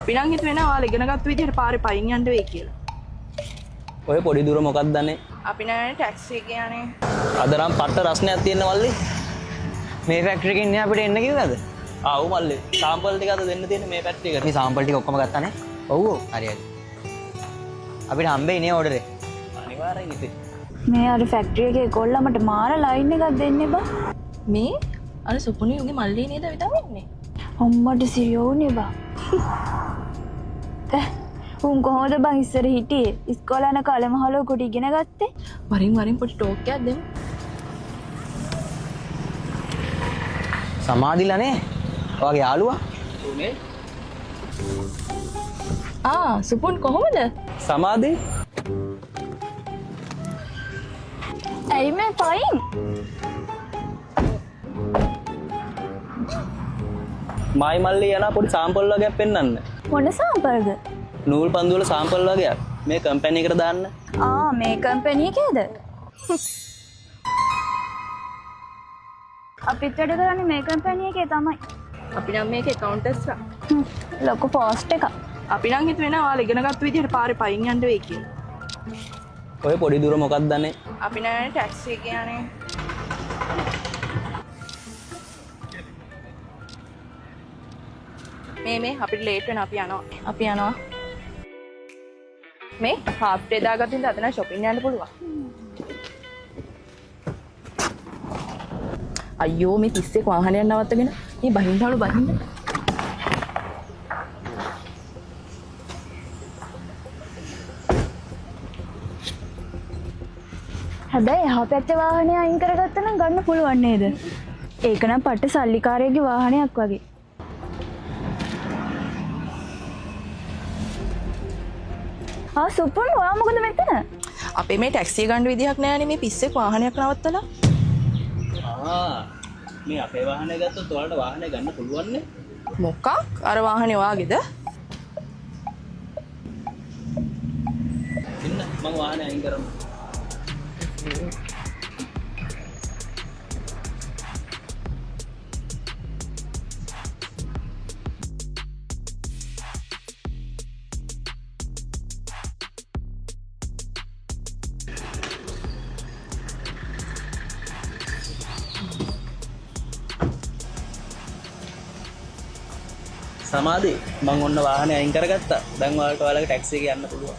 අපි නම් හිතුවේ නෑ ඔයාලා ඉගෙනගත්තු විදිහට පාරේ පයින් යන්න වෙයි කියලා. ඔය පොඩි දුර මොකක්ද දන්නේ? අපි නෑනේ ටැක්සි එක යන්නේ. අද නම් පට්ට රස්නයක් තියෙන මල්ලි. මේ ෆැක්ටරි එකේ ඉන්නේ අපිට එන්න කිව්වද? ආව් මල්ලි. සාම්පල් ටික අද දෙන්න තියෙන මේ ෆැක්ටරි එකට. මේ සාම්පල් ටික ඔක්කොම ගත්තානේ. ඔව් හරි හරි. අපිට හම්බෙයි නේ ඕඩර් එක. අනිවාර්යෙන් ඉතින්. මේ අර ෆැක්ටරි එකේ කොල්ලමට මාර ලයින් එකක් දෙන්නේ බා. මේ අර සුපුණි උගේ මල්ලි නේද විතරන්නේ. අම්මට සිරියෝනේ බා. උන් කොහොමද බං ඉස්සර හිටියේ? ඉස්කෝලේ යන කාලේ මහලෝ කොට ඉගෙන ගත්තේ. වරින් වරින් පොඩි ටෝක් එකක් දෙමු. සමාදිලානේ. ඔයාගේ යාළුවා? උනේ සුපුන් කොහොමද? සමාධි ඇයි මේ පයින්? මයි මල්ලි යන පොඩි සාම්පල් වගේක් පෙන්වන්න. මොන සාම්පල්ද? නූල් පන්දු වල සාම්පල් වගේක් මේ කම්පැනි එකට දාන්න. මේ කම්පැනි එකේද? අපිත් වැඩ කරන්නේ මේ කම්පැනි එකේ තමයි. අපි නම් මේකේ කවුන්ටර්ස්ලා. ලොකු පෝස්ට් එකක්. අපි නම් හිතුවේ නෑ ඔයාලා ඉගෙනගත්තු විදිහට පාරේ පයින් යන්න වෙයි කියලා. ඔය පොඩි දුර මොකක්ද දන්නේ? අපි නෑනේ ටැක්සි එක යන්නේ. මේ අපිට ලේට් වෙනවා අපි යනවා. අපි යනවා. මේ හාෆ් ඩේ දාගත්තු ඉඳන් අද නම් shopping යන්න පුළුවන්. අයියෝ මේ 31 වාහනයක් නවත්තගෙන මේ බහින්නවලු බහින්න. හැබැයි එහා පැත්තේ වාහනේ අයින් කරගත්තා නම් ගන්න පුළුවන් නේද? ඒක නම් පට්ට සල්ලිකාරයෙක්ගේ වාහනයක් වගේ. සුපුන් ඔයා මොකද මෙතන? අපේ මේ ටැක්සිය ගන්න විදිහක් නෑනේ මේ 31 වාහනයක් නවත්තලා. මේ අපේ වාහනේ ගත්තොත් ඔයාලට වාහනේ ගන්න පුළුවන් නේ. මොකක්? අර වාහනේ වාගේද? ඉන්න මම වාහනේ අයින් කරමු. සමාධි මම ඔන්න වාහනේ අයින් කරගත්තා. දැන් ඔයාලට ඔයාලගේ ටැක්සි එකේ යන්න පුළුවන්.